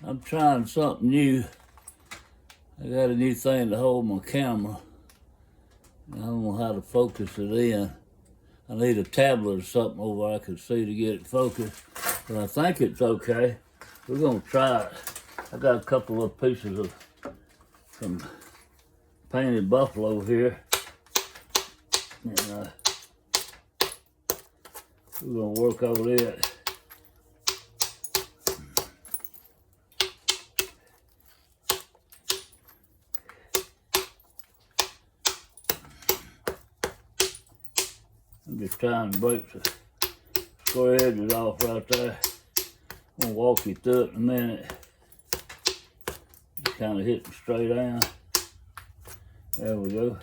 I'm trying something new. I got a new thing to hold my camera. I don't know how to focus it in. I need a tablet or something over I can see to get it focused. But I think it's okay. We're gonna try it. I got a couple of pieces of some painted buffalo here. And we're gonna work over it. I'm just trying to break the square edges off right there. I'm gonna walk you through it in a minute. Just kind of hitting straight down. There we go.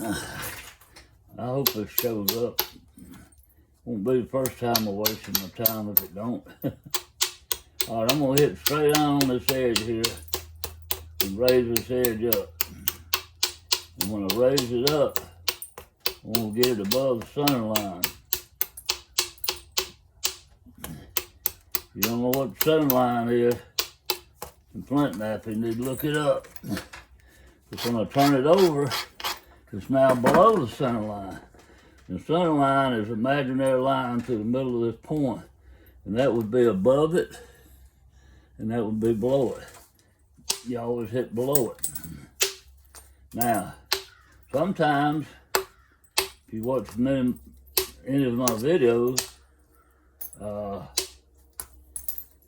I hope this shows up. Won't be the first time I'm wasting my time if it don't. All right, I'm gonna hit straight on this edge here and raise this edge up. And when I raise it up, I'm gonna get it above the center line. If you don't know what the center line is in flint knife, you need to look it up. Because when I turn it over, it's now below the center line. The center line is an imaginary line through the middle of this point. And that would be above it, and that would be below it. You always hit below it. Now, sometimes, if you watch any of my videos,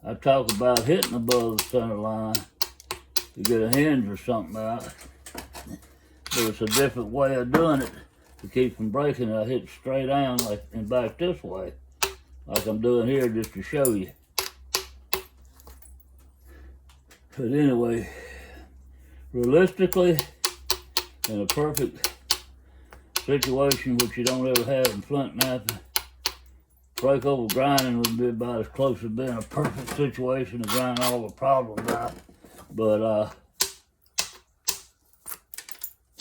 I talk about hitting above the center line to get a hinge or something out. But it's a different way of doing it to keep from breaking it. I hit straight down like and back this way, like I'm doing here just to show you. But anyway, realistically, in a perfect situation, which you don't ever have in flint knifing, break over grinding would be about as close to being a perfect situation to grind all the problems out. But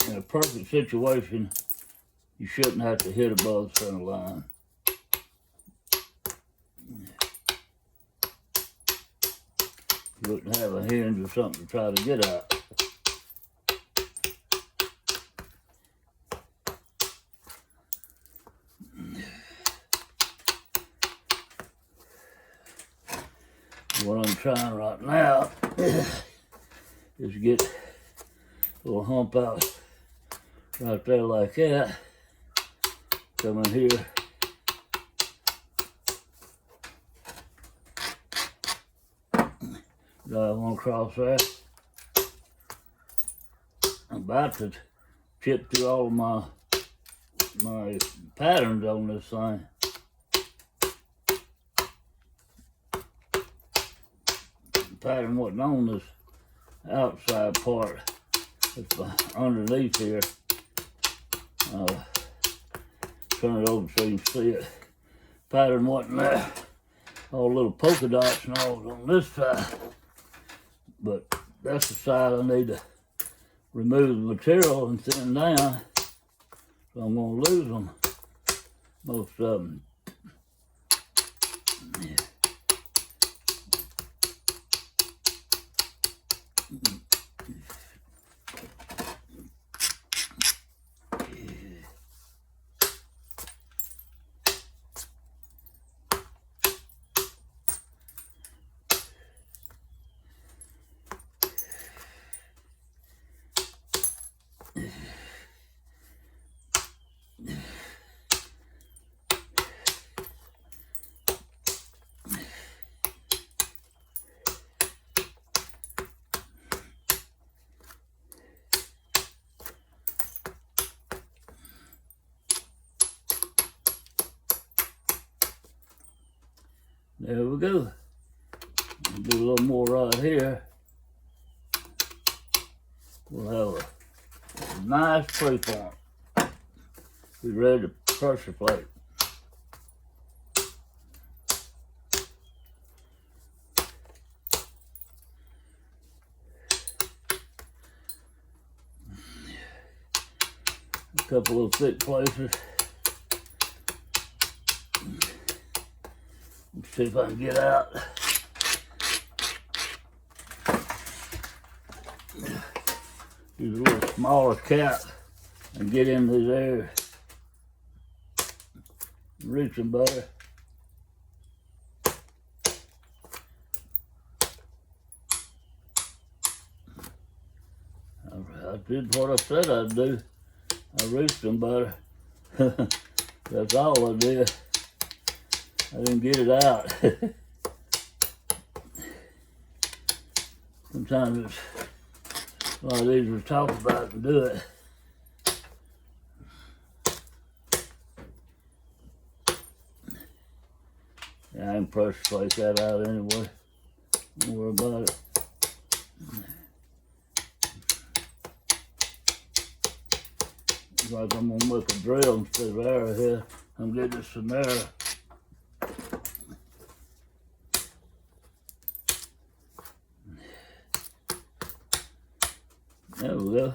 in a perfect situation, you shouldn't have to hit above the center line. You wouldn't have a hinge or something to try to get out. What I'm trying right now is get a little hump out right there like that. Come in here. Drive one across there. I'm about to chip through all of my patterns on this thing. The pattern wasn't on this outside part. It's underneath here. Turn it over so you can see it. Pattern wasn't there. All little polka dots and all on this side. But that's the side I need to remove the material and thin down. So I'm gonna lose them. Most of them. Yeah. There we go. Do a little more right here. We'll have a nice preform. Be ready to pressure plate. A couple of thick places. Let's see if I can get out. use a little smaller cap and get in these areas. Reach them better. I did what I said I'd do. I reached them better. That's all I did. I didn't get it out. Sometimes it's a lot easier to talk about and do it. Yeah, I can pressure flake that out anyway. Don't worry about it. It's like I'm gonna make a drill instead of arrowhead. I'm getting some arrow. There we go.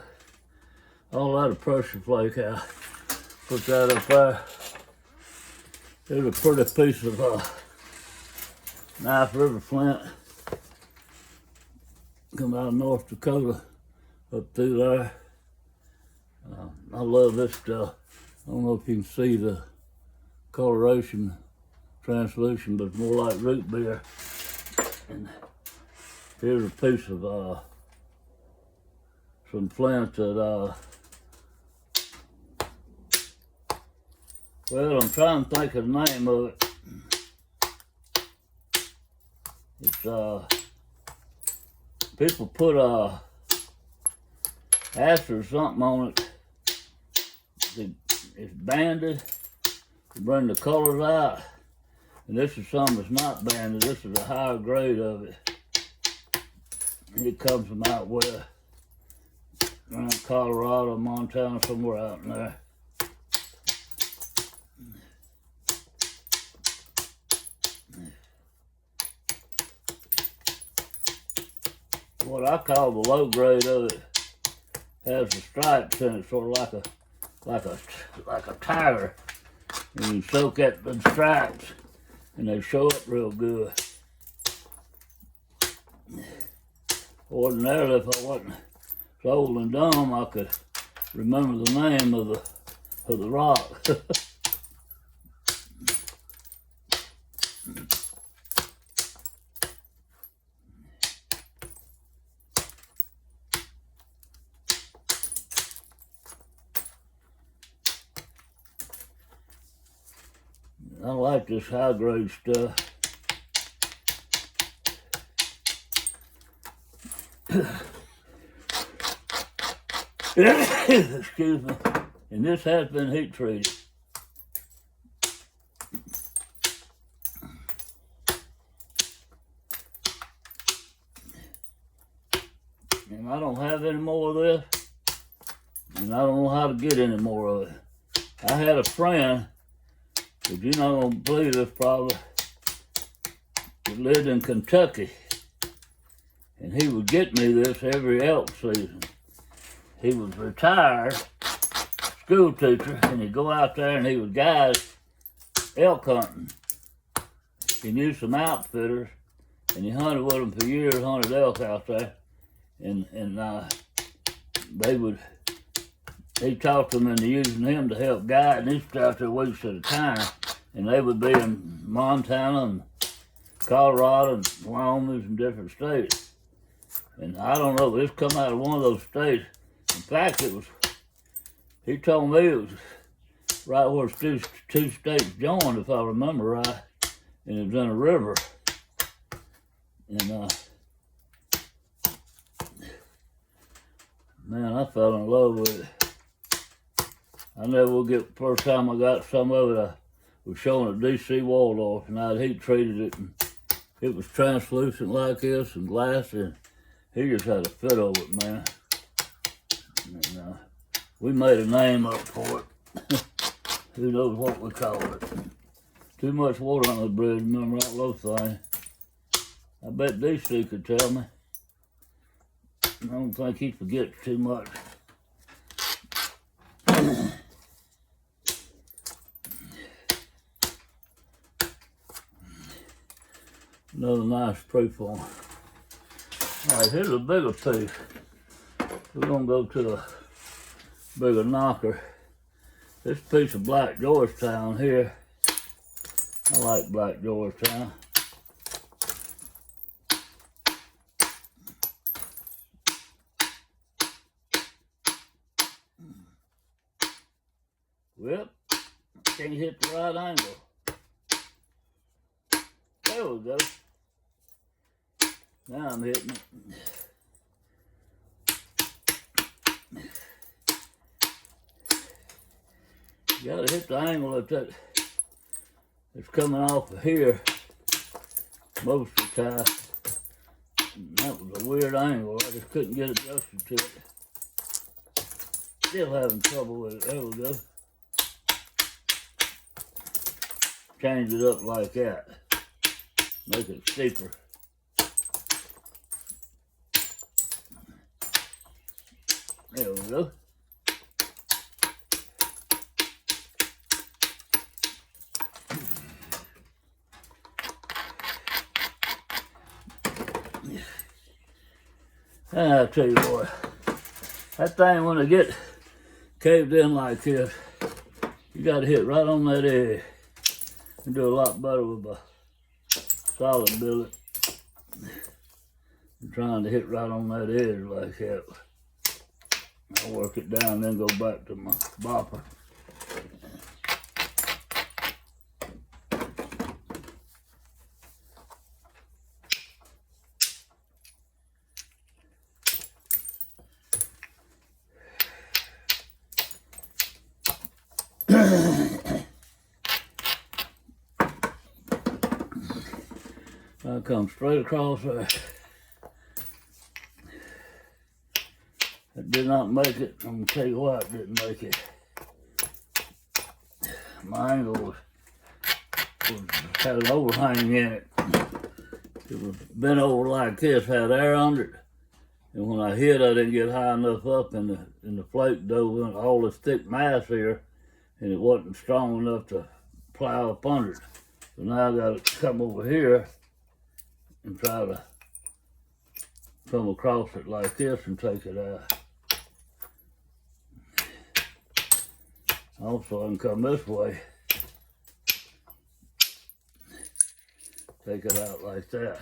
All that of pressure flake out. Put that up there. There's a pretty piece of Knife River flint. Come out of North Dakota, up through there. I love this stuff. I don't know if you can see the coloration translution, but it's more like root beer. And here's a piece of some flint that, well, I'm trying to think of the name of it. It's, people put acid or something on it. It's banded to bring the colors out. And this is something that's not banded. This is a higher grade of it. And it comes from out west, around Colorado, Montana, somewhere out in there. What I call the low grade of it has the stripes in it, sort of like a tiger. And you soak at the stripes, and they show up real good. Ordinarily, if I wasn't so old and dumb, I could remember the name of the rock. I like this high grade stuff. Excuse me. And this has been heat treated. And I don't have any more of this. And I don't know how to get any more of it. I had a friend, but you're not gonna believe this probably, that lived in Kentucky. And he would get me this every elk season. He was retired school teacher, and he'd go out there and he would guide elk hunting. He knew some outfitters, and he hunted with them for years, hunted elk out there. And he talked them into using him to help guide, and he'd stay out there weeks at a time. And they would be in Montana and Colorado and Wyoming and different states. And I don't know, it's come out of one of those states. In fact, he told me it was right where two states joined, if I remember right, and it was in a river. And man, I fell in love with it. I never will get, the first time I got some of it, I was showing at DC Waldorf, and I'd heat treated it, and it was translucent like this and glassy, and he just had a fit over it, man. And we made a name up for it. Who knows what we called it? Too much water on the bridge, remember that little thing? I bet DC could tell me. I don't think he forgets too much. Another nice preform. All right, here's a bigger piece. we're gonna go to a bigger knocker. This piece of black Georgetown here, I like black Georgetown. Well, can't hit the right angle. There we go. Now I'm hitting it. You gotta hit the angle that it's coming off of here most of the time. And that was a weird angle. I just couldn't get adjusted to it. Still having trouble with it. There we go. Change it up like that. Make it steeper. There we go. And I'll tell you what, that thing when it get caved in like this, you gotta hit right on that edge. You do a lot better with a solid billet than trying to hit right on that edge like that. I'll work it down, then go back to my bopper. I come straight across there. It did not make it. I'm gonna tell you why it didn't make it. My angle had an overhang in it. It was bent over like this, had air under it. And when I hit, I didn't get high enough up in the flake dough and all this thick mass here, and it wasn't strong enough to plow up under it. So now I got to come over here and try to come across it like this and take it out. Also, I can come this way, take it out like that.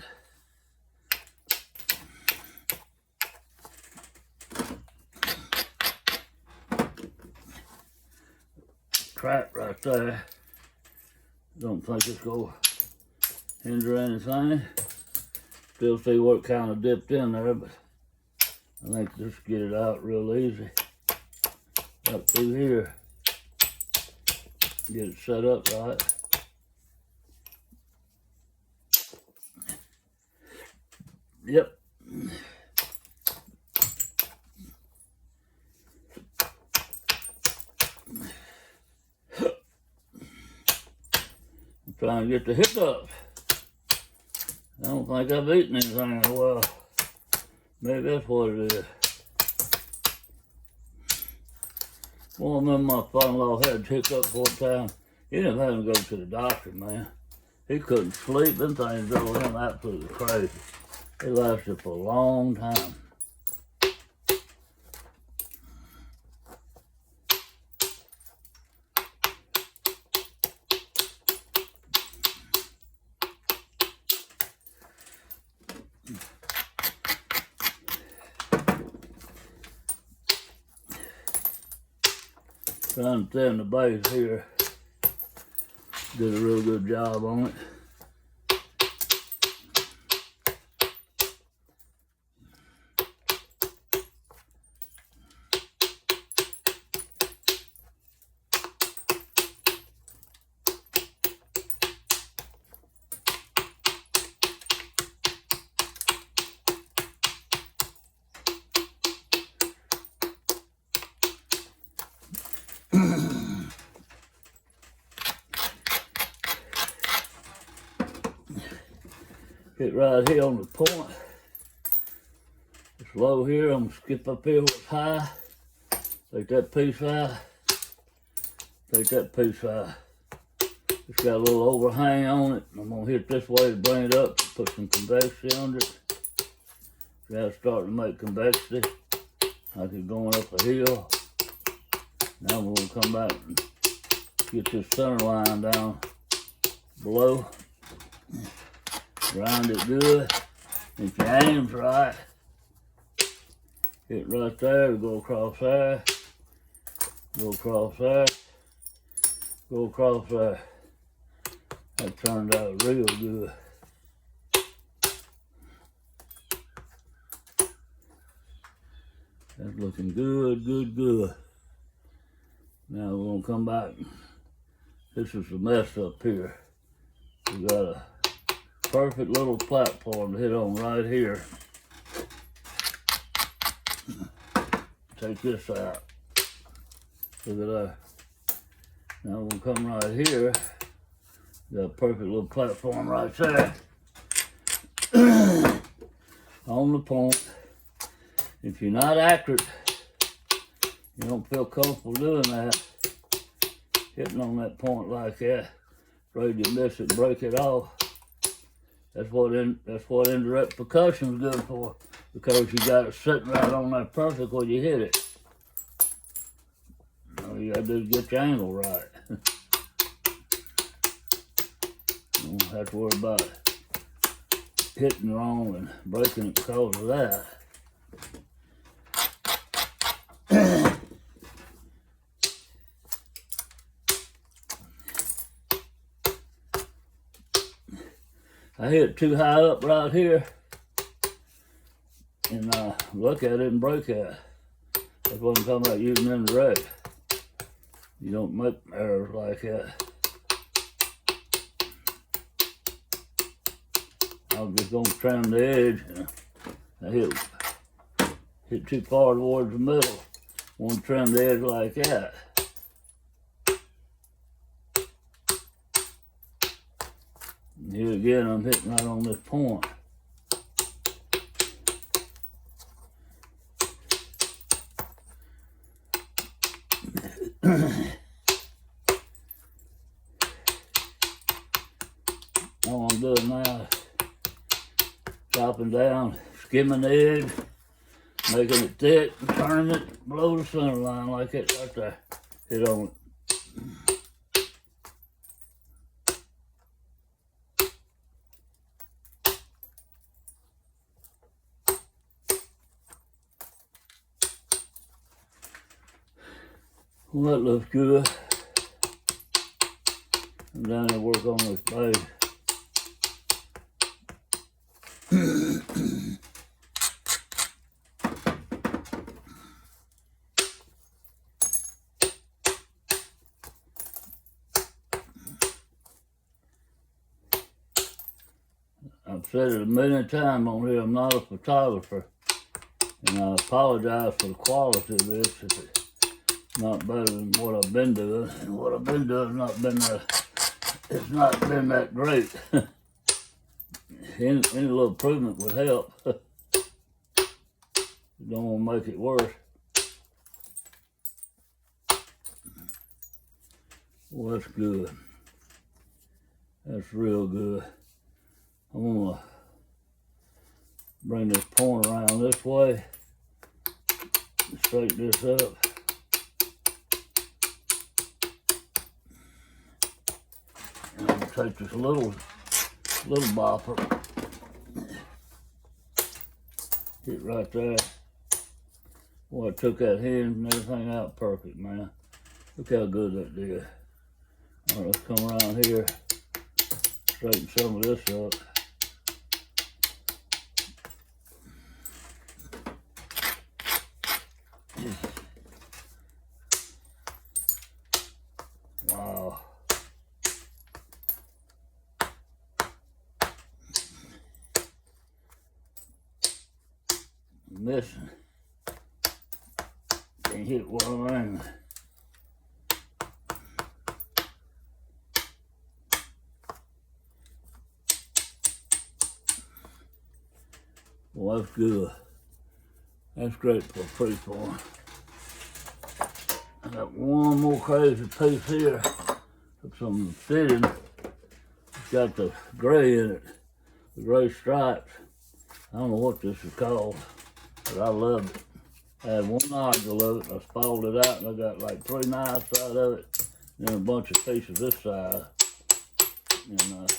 Trap right there. Don't think it's going to hinder anything. Still see where it kind of dipped in there, but I think just get it out real easy. Up through here. Get it set up right. Yep. I'm trying to get the hiccups. I don't think I've eaten anything in a while. Maybe that's what it is. Well, I remember my father-in-law had hiccups one time. He didn't have to go to the doctor, man. He couldn't sleep. Them things drove him absolutely crazy. They lasted for a long time. Trying to thin the base here. Did a real good job on it. Hit right here on the point. It's low here. I'm gonna skip up here where it's high. Take that piece high. Take that piece high. It's got a little overhang on it. I'm gonna hit this way to bring it up, put some convexity under it. Gotta start to make convexity. like it's going up a hill. Now we're gonna come back and get this center line down below. Grind it good. If your aim's right, hit right there, go across there, go across there, go across there. That turned out real good. That's looking good, good, good. Now we're gonna come back. This is the mess up here. We got a perfect little platform to hit on right here. Take this out. Look at that. Now we're gonna come right here. Got a perfect little platform right there. On the point. If you're not accurate, you don't feel comfortable doing that, hitting on that point like that, afraid you miss it, break it off. That's what indirect percussion's good for, because you got it sitting right on that perfect when you hit it. All you gotta do is get your angle right. You don't have to worry about hitting wrong and breaking it because of that. I hit too high up right here and look at it and break it. That's what I'm talking about using indirect. You don't make errors like that. I'm just gonna trim the edge. I hit too far towards the middle. Want to trim the edge like that. And here again, I'm hitting right on this point. All I'm doing now is chopping down, skimming the edge, making it thick, and turning it below the center line like it right there. Hit on it. Well, that looks good. I'm down there work on this base. I've said it a million times on here, I'm not a photographer. And I apologize for the quality of this if it's not better than what I've been doing. And what I've been doing it's not been that great. Any little improvement would help. You don't want to make it worse. Well, that's good. That's real good. I'm gonna bring this point around this way and straighten this up. And I'm gonna take this little bopper, hit right there. Boy, I took that hinge and everything out perfect, man. Look how good that did. All right, let's come around here, straighten some of this up. Wow. Missing. Can't hit one ring. Well, that's good. That's great for a preform. I got one more crazy piece here. Took some fitting. It's got the gray in it, the gray stripes. I don't know what this is called, but I love it. I had one nodule of it, and I spalled it out, and I got like 3 knives out of it, and then a bunch of pieces this size. And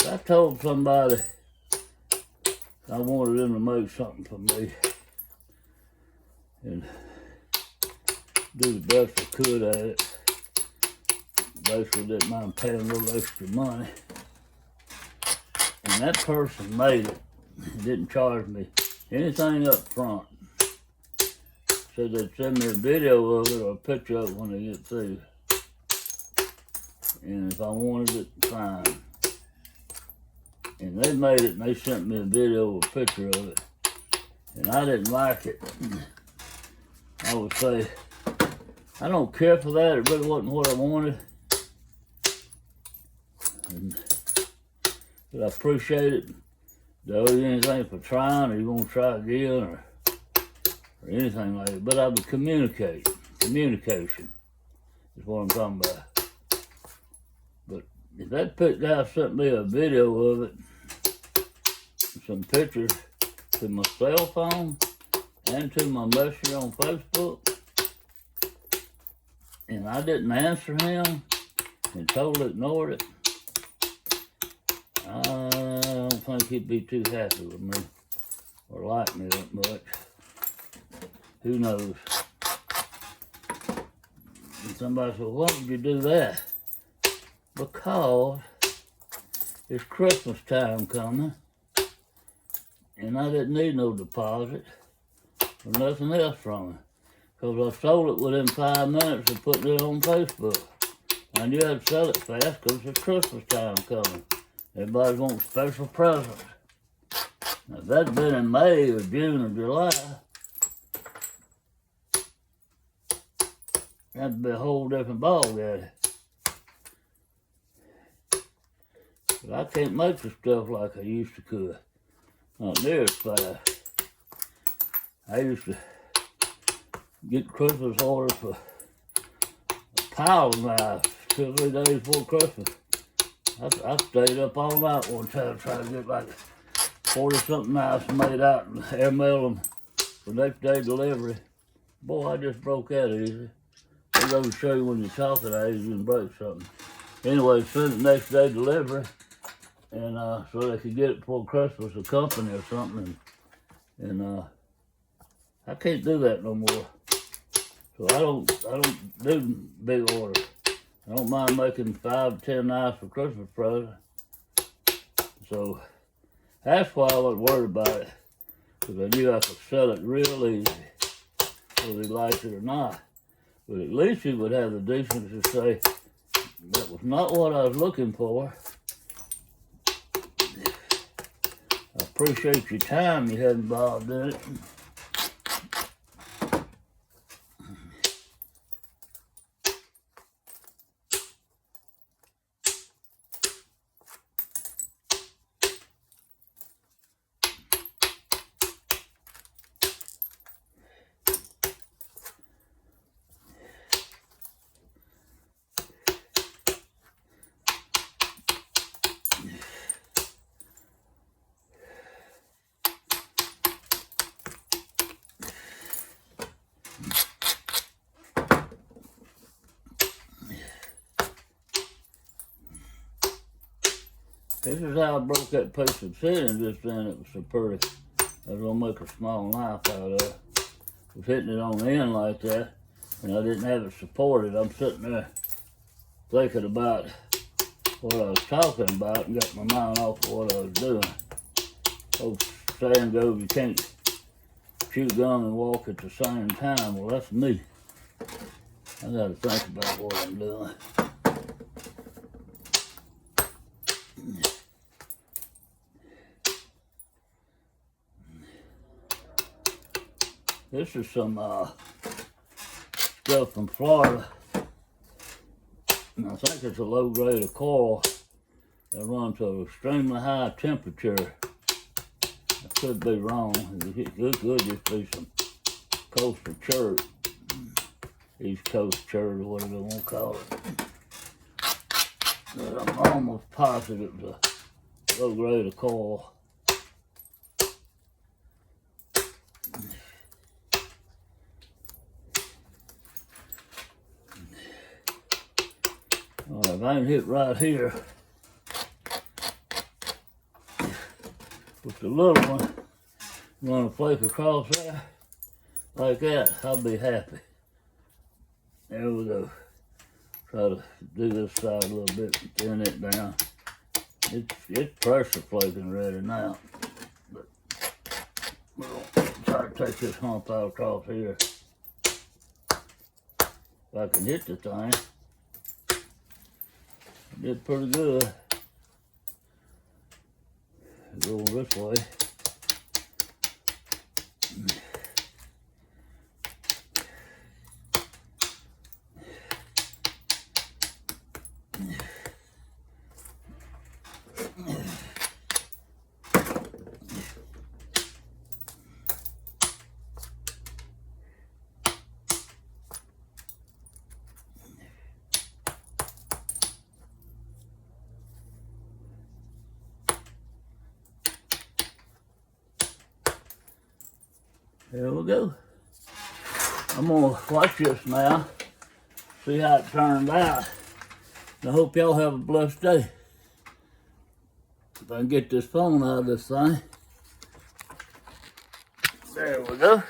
I told somebody I wanted them to make something for me and do the best I could at it. Basically didn't mind paying a little extra money. And that person made it and didn't charge me anything up front. Said they'd send me a video of it or a picture of it when they get through. And if I wanted it, fine. And they made it and they sent me a video or a picture of it. And I didn't like it. I would say, I don't care for that. It really wasn't what I wanted. But I appreciate it. Do you anything for trying, or you want to try again, or anything like that. But I would communicate. Communication is what I'm talking about. But if that guy sent me a video of it, some pictures to my cell phone and to my messenger on Facebook, and I didn't answer him and totally ignored it, I don't think he'd be too happy with me or like me that much. Who knows? And somebody said, why would you do that? Because it's Christmas time coming, and I didn't need no deposit or nothing else from it, because I sold it within 5 minutes of putting it on Facebook. I knew I'd sell it fast because it's Christmas time coming. Everybody wants special presents. Now, if that'd been in May or June or July, that'd be a whole different ballgame. But I can't make the stuff like I used to could. Not near as fast. I used to get Christmas orders for a pile of knives 2 or 3 days before Christmas. I stayed up all night one time trying to get like 40-something knives made out and airmail them for next day delivery. Boy, I just broke that easy. It goes to show you when you're talking how easy you can break something. Anyway, sent it next day delivery, and so they could get it before Christmas, a company or something. And I can't do that no more. So I don't do big orders. I don't mind making 5 to 10 knives for Christmas presents. So that's why I wasn't worried about it, because I knew I could sell it real easy, whether he liked it or not. But at least he would have the decency to say, that was not what I was looking for. I appreciate your time you had involved in it. This is how I broke that piece of obsidian just then. It was so pretty. I was gonna make a small knife out of it. I was hitting it on the end like that, and I didn't have it supported. I'm sitting there thinking about what I was talking about and got my mind off of what I was doing. Old saying goes, you can't chew gum and walk at the same time. Well, that's me. I gotta think about what I'm doing. This is some stuff from Florida. And I think it's a low grade of coral that runs to an extremely high temperature. I could be wrong. It could just be some coastal chert, East Coast chert, or whatever they want to call it. But I'm almost positive it's a low grade of coral. All right, if I can hit right here with the little one, run a flake across there like that, I'll be happy. There we go. Try to do this side a little bit, thin it down. It's pressure flaking ready now. But we're gonna try to take this hump out across here. If I can hit the thing, I did pretty good. Go this way. There we go. I'm gonna watch this now, see how it turned out. I hope y'all have a blessed day. If I can get this phone out of this thing. There we go.